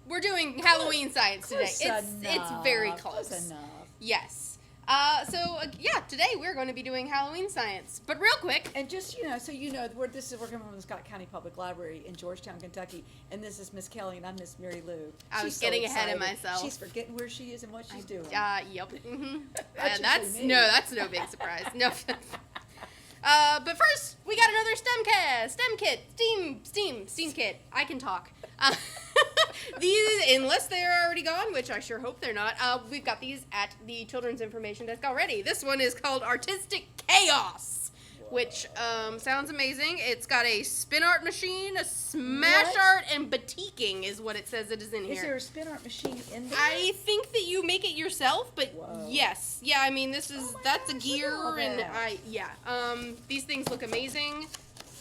we're doing Halloween science today. It's very close. Close enough. Yes. Today we're going to be doing Halloween science. But real quick. And just, we're coming from the Scott County Public Library in Georgetown, Kentucky, and this is Miss Kelly, and I'm Miss Mary Lou. I was getting ahead of myself. She's forgetting where she is and what she's doing. Yep. Mm-hmm. That's no big surprise. No. But first, we got another STEM kit. I can talk. These, unless they're already gone, which I sure hope they're not, we've got these at the Children's Information Desk already. This one is called Artistic Chaos, which sounds amazing. It's got a spin art machine, a smash art, and batiking is what it says it is in here. Is there a spin art machine in there? I think that you make it yourself, but yes. Yeah, I mean, that's a gear, and these things look amazing.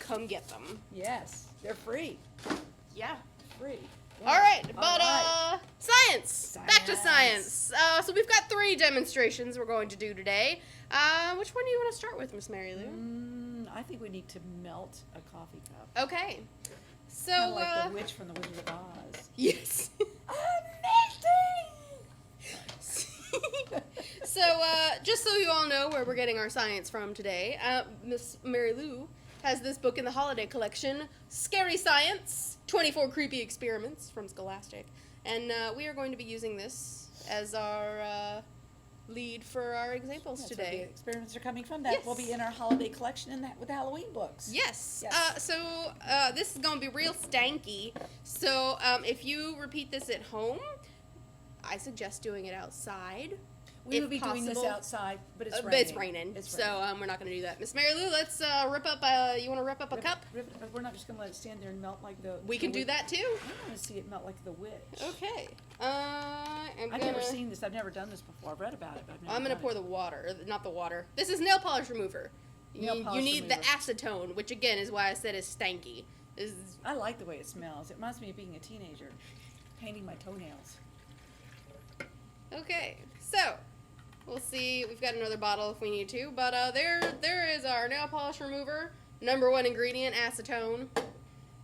Come get them. Yes, they're free. Yeah. Free. Yeah. All right, but science. Back to science. So we've got 3 demonstrations we're going to do today. Which one do you want to start with, Miss Mary Lou? I think we need to melt a coffee cup. Okay. So kind of like the witch from the Wizard of Oz. Yes. Amazing. So just so you all know where we're getting our science from today, Miss Mary Lou has this book in the holiday collection, Scary Science, 24 Creepy Experiments from Scholastic. And we are going to be using this as our lead for our examples today. Where the experiments are coming from. That will be in our holiday collection and that with the Halloween books. Yes. So this is going to be real stanky. So if you repeat this at home, I suggest doing it outside. We will be doing this outside, but it's raining. But it's raining. So we're not going to do that. Miss Mary Lou, let's rip up. You want to rip up a cup? We're not just going to let it stand there and melt like the. We can do that too. I want to see it melt like the witch. Okay. I've never seen this. I've never done this before. I've read about it, but I've never. I'm going to pour the water, not the water. This is nail polish remover. You need the acetone, which again is why I said is stanky. I like the way it smells. It reminds me of being a teenager, painting my toenails. Okay, so. We'll see. We've got another bottle if we need to. But there is our nail polish remover. Number 1 ingredient, acetone.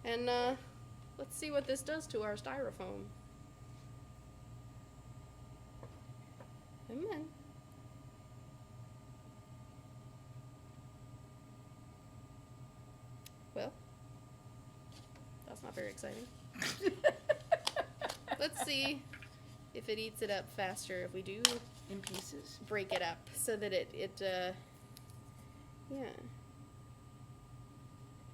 And let's see what this does to our styrofoam. Come on. Well, that's not very exciting. Let's see if it eats it up faster if we do in pieces. Break it up so that it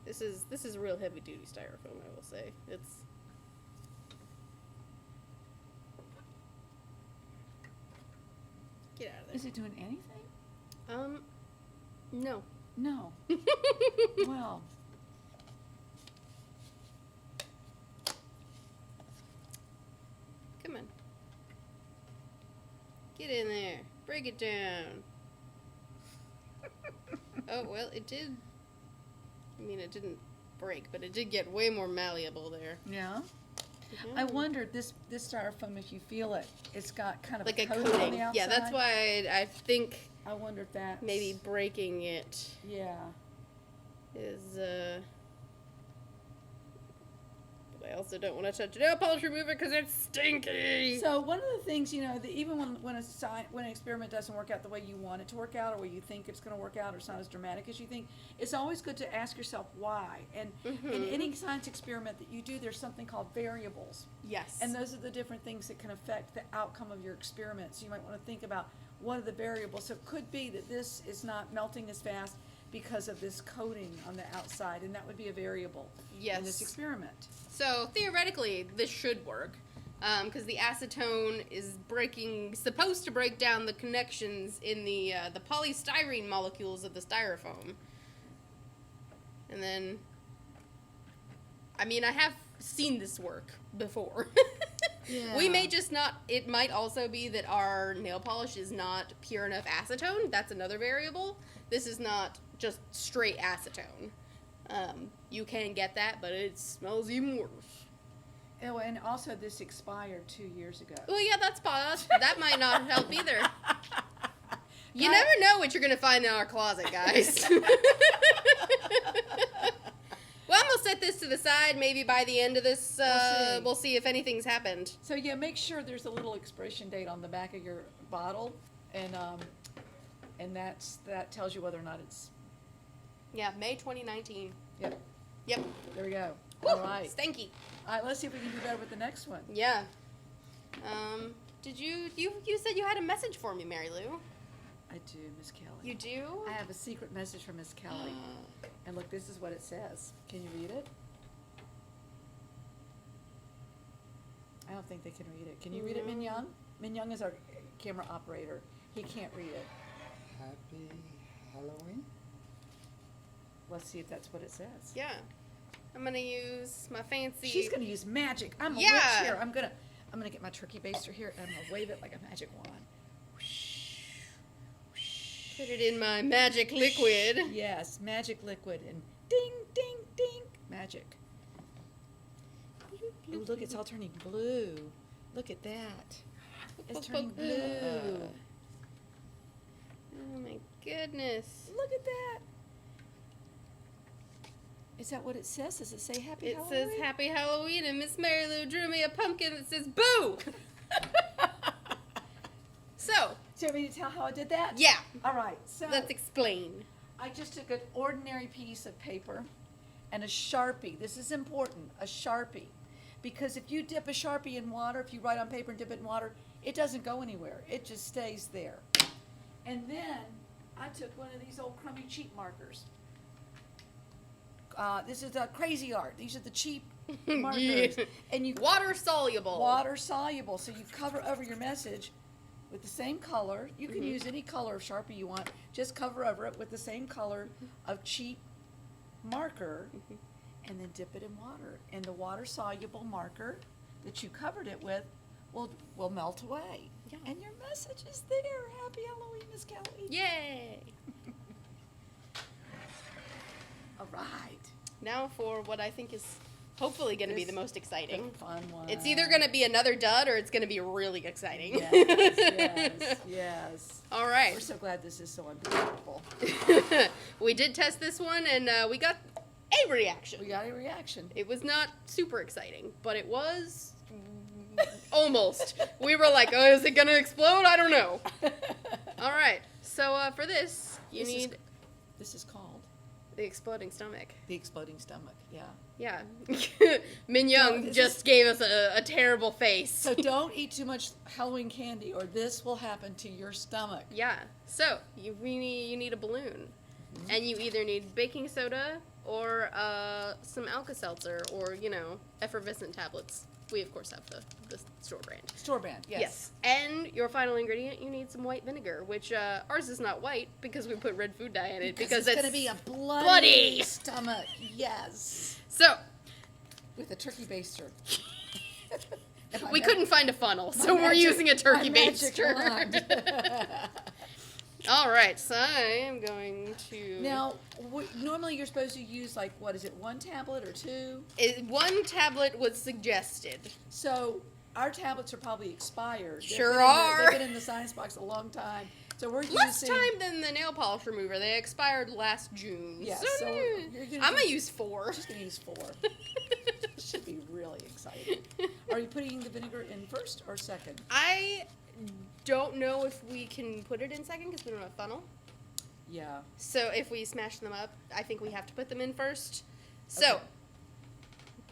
This is real heavy duty styrofoam, I will say. It's Get out of there. Is it doing anything? No. No. Well. Come on. Get in there. Break it down. Oh, well, it did. I mean, it didn't break, but it did get way more malleable there. Yeah? I wondered, this styrofoam, if you feel it, it's got kind of like a coating on the outside. Yeah, that's why I think I wonder if that's maybe breaking it. Yeah. Is But I also don't want to touch a nail polish remover because it's stinky. So one of the things, even when an experiment doesn't work out the way you want it to work out, or where you think it's going to work out, or it's not as dramatic as you think, it's always good to ask yourself why. And in any science experiment that you do, there's something called variables. Yes. And those are the different things that can affect the outcome of your experiment. So you might want to think about what are the variables. So it could be that this is not melting as fast because of this coating on the outside, and that would be a variable in this experiment. So theoretically, this should work, because the acetone is supposed to break down the connections in the polystyrene molecules of the styrofoam. And then, I mean, I have seen this work before. Yeah. We may just not, it might also be that our nail polish is not pure enough acetone. That's another variable. This is not just straight acetone. You can get that, but it smells even worse. Oh, and also this expired 2 years ago. Oh, yeah, that might not help either. You never know what you're going to find in our closet, guys. Well, I'm going to set set this to the side. Maybe by the end of this, we'll see if anything's happened. So yeah, make sure there's a little expiration date on the back of your bottle, and that tells you whether or not it's. Yeah, May 2019. Yep. Yep. There we go. Woo, All right. Stanky. All right. Let's see if we can do better with the next one. Yeah. Did you said you had a message for me, Mary Lou? I do, Miss Kelly. You do? I have a secret message from Miss Kelly. And look, this is what it says. Can you read it? I don't think they can read it. Can you read it, Min Young? Min Young is our camera operator. He can't read it. Happy Halloween? Let's see if that's what it says. Yeah. I'm gonna use my fancy. She's gonna use magic. I'm a witch here. I'm gonna get my turkey baster here and I'm gonna wave it like a magic wand. Put it in my magic liquid. Yes, magic liquid and ding, ding, ding, magic. Ooh, look, it's all turning blue. Look at that. It's turning blue. Oh my goodness. Look at that. Is that what it says? Does it say Happy It Halloween? says Happy Halloween, and Miss Mary Lou drew me a pumpkin that says Boo! So. Do you want me to tell how I did that? Yeah. All right. So Let's explain. I just took an ordinary piece of paper and a Sharpie. This is important, a Sharpie. Because if you dip a Sharpie in water, if you write on paper and dip it in water, it doesn't go anywhere. It just stays there. And then I took one of these old crummy cheap markers. This is Crazy Art. These are the cheap markers. Yeah. And you Water soluble. water soluble. So you cover over your message with the same color. You can use any color of Sharpie you want. Just cover over it with the same color of cheap marker and then dip it in water. And the water soluble marker that you covered it with will melt away. Yeah. And your message is there. Happy Halloween, Miss Kelly. Yay! All right. Now for what I think is hopefully going to be the most exciting. The fun one. It's either going to be another dud or it's going to be really exciting. Yes. All right. We're so glad this is so unbelievable. We did test this one and we got a reaction. We got a reaction. It was not super exciting, but it was almost. We were like, oh, is it going to explode? I don't know. All right. So for this, This is called the exploding stomach. the exploding stomach. Yeah. Yeah. Min Young just gave us a terrible face. So don't eat too much Halloween candy, or this will happen to your stomach. Yeah. So you need a balloon, and you either need baking soda or some Alka-Seltzer or effervescent tablets. We of course have the store brand. Store brand. Yes. And your final ingredient, you need some white vinegar, which ours is not white because we put red food dye in it because it's going to be a bloody bloody stomach. Yes. So With a turkey baster. we couldn't find a funnel, so we're using a turkey baster. All right, so I am going to... Now, normally you're supposed to use, like, what is it, 1 tablet or 2? One tablet was suggested. So, our tablets are probably expired. Sure are. They've been in the science box a long time. So we're Less using... time than the nail polish remover. They expired last June. Yes, so you're I'm going to use 4. Just going to use 4. Should be really exciting. Are you putting the vinegar in first or second? I don't know if we can put it in second because we don't have a funnel. Yeah. So if we smash them up, I think we have to put them in first. So Okay.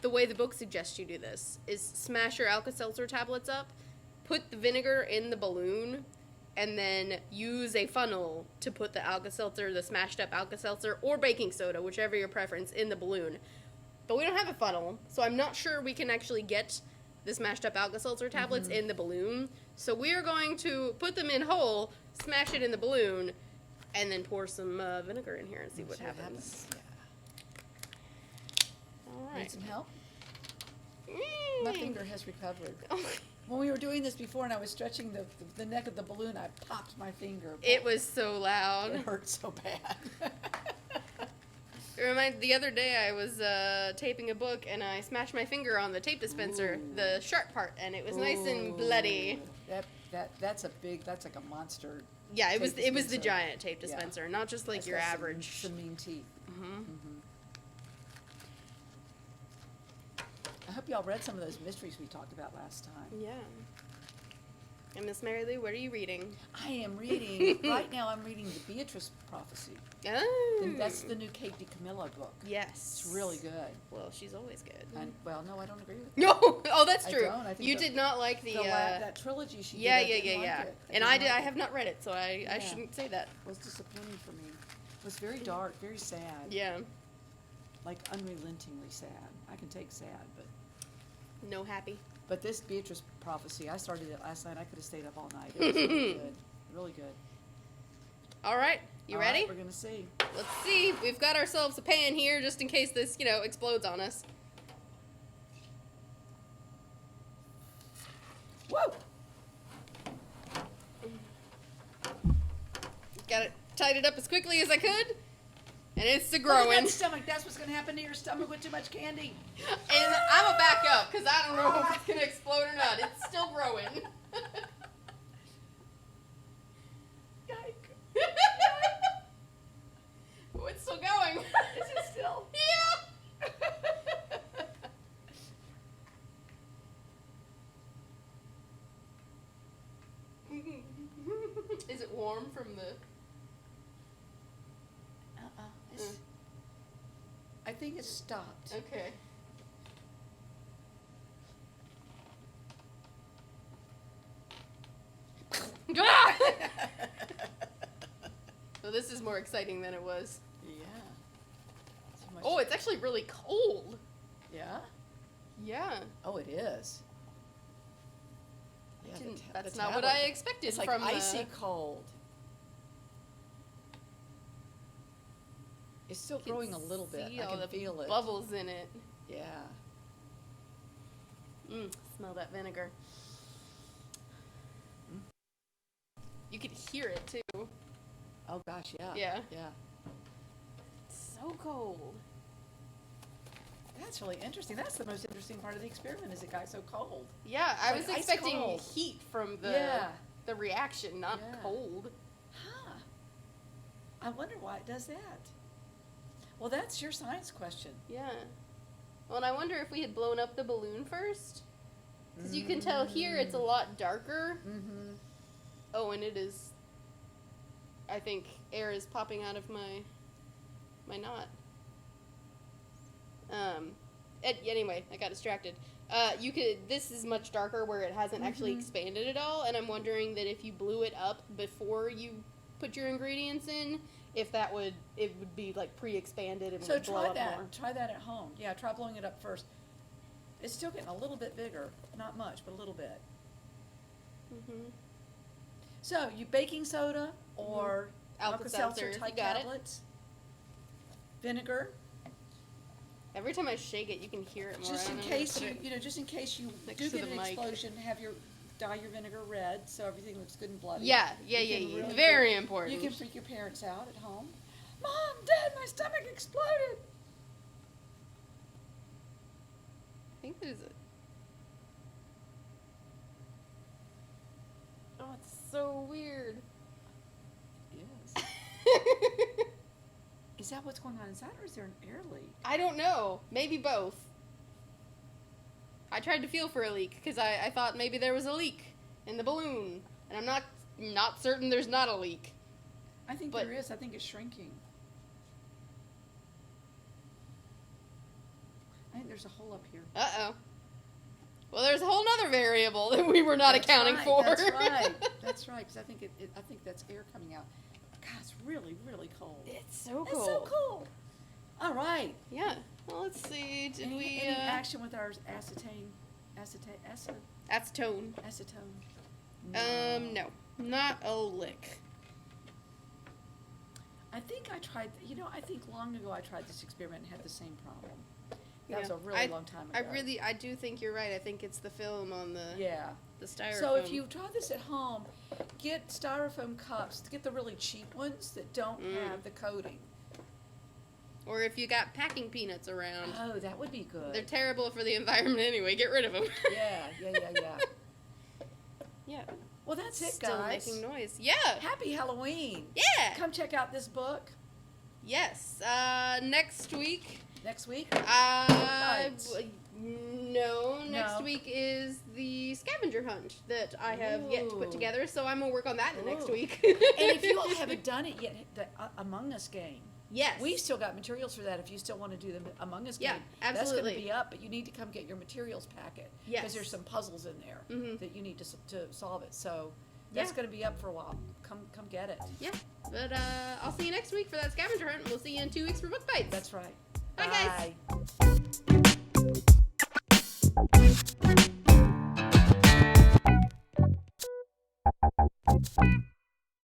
the way the book suggests you do this is smash your Alka-Seltzer tablets up, put the vinegar in the balloon, and then use a funnel to put the Alka-Seltzer, the smashed up Alka-Seltzer, or baking soda, whichever your preference, in the balloon. But we don't have a funnel, so I'm not sure we can actually get the smashed up Alka-Seltzer tablets in the balloon. So we are going to put them in whole, smash it in the balloon, and then pour some vinegar in here and see what happens. Yeah. All Need right. some help? My finger has recovered. When we were doing this before and I was stretching the neck of the balloon, I popped my finger. It was so loud. It hurt so bad. It reminded the other day I was taping a book and I smashed my finger on the tape dispenser, the sharp part, and it was nice and bloody. That's like a monster. Yeah, it was tape the dispenser. giant tape dispenser, not just like It's your got average. Some mean teeth. hope y'all read some of those mysteries we talked about last time. Yeah. And Miss Mary Lou, what are you reading? I am reading, right now I'm reading the Beatrice Prophecy. Oh. That's the new Kate DiCamillo book. Yes. It's really good. Well, she's always good. Well, no, I don't agree with that. No. Oh, that's I true. don't. I think You did not like the that trilogy she yeah, did. yeah. And I have not read it, so I shouldn't say that. It was disappointing for me. It was very dark, very sad. Yeah. Like unrelentingly sad. I can take sad, but No happy. But this Beatrice Prophecy, I started it last night. I could have stayed up all night. It was really good. Really good. All right. You ready? Right, we're going to see. Let's see. We've got ourselves a pan here just in case this, explodes on us. Whoa! Got it tied it up as quickly as I could. And it's Look at growing. that stomach. That's what's going to happen to your stomach with too much candy. And I'm going to back up because I don't know if it's going to explode or not. It's still growing. Yikes. Oh, it's still going. Is it still? Yeah. Is it warm from the... I think it's stopped. Okay. So this is more exciting than it was. Yeah. Oh, it's actually really cold. Yeah? Yeah. Oh, it is. Yeah, That's not what I expected It's like from icy cold. It's still growing a little bit. I can feel it. Bubbles in it. Yeah. Smell that vinegar. You could hear it too. Oh gosh, yeah. Yeah. Yeah. It's so cold. That's really interesting. That's the most interesting part of the experiment is it got so cold. Yeah, I was like ice expecting cold. heat from Yeah. the reaction, not cold. Huh. I wonder why it does that. Well, that's your science question. Yeah. Well, and I wonder if we had blown up the balloon first. Because you can tell here it's a lot darker. Mm-hmm. Oh, and it is... I think air is popping out of my knot. Anyway, I got distracted. This is much darker where it hasn't actually expanded at all, and I'm wondering that if you blew it up before you put your ingredients in, if it would be like pre-expanded and would blow up more. Try that at home. Yeah, try blowing it up first. It's still getting a little bit bigger. Not much, but a little bit. Mm-hmm. So, you baking soda or Alka-Seltzer, type you got it. tablets, vinegar, Every time I shake it, you can hear it more. just in case you next do to get the an mic. explosion, dye your vinegar red so everything looks good and bloody. Yeah. You can really Very important. You can freak your parents out at home. Mom, Dad, my stomach exploded. I think there's a... Oh, it's so weird. Yes. Is that what's going on inside, or is there an air leak? I don't know. Maybe both. I tried to feel for a leak because I thought maybe there was a leak in the balloon, and I'm not certain there's not a leak. I think there is. I think it's shrinking. I think there's a hole up here. Uh-oh. Well, there's a whole nother variable that we were not accounting for. That's right. That's right. Because I think that's air coming out. God, it's really, really cold. It's so cold. It's so cold. All right. Yeah. Well, let's see. Did we any action with our acetone? Acetone. No. Not a lick. I think I tried. I think long ago I tried this experiment and had the same problem. That was a really long time ago. I do think you're right. I think it's the film on the styrofoam. So if you try this at home, get styrofoam cups. Get the really cheap ones that don't have the coating. Or if you got packing peanuts around. Oh, that would be good. They're terrible for the environment anyway. Get rid of them. Yeah. Yeah. Well, that's it, Still guys. making noise. Yeah. Happy Halloween. Yeah. Come check out this book. Yes. Next week. Next week? No, next week is the scavenger hunt that I have yet to put together, so I'm going to work on that in the next week. And if you all haven't done it yet, the Among Us game. Yes. We've still got materials for that if you still want to do the Among Us game. Yeah, absolutely. That's going to be up, but you need to come get your materials packet. Yes. Because there's some puzzles in there that you need to solve it. So that's Yeah. going to be up for a while. Come get it. Yeah, but I'll see you next week for that scavenger hunt, and we'll see you in 2 weeks for Book Bites. That's right. Bye, guys. Bye.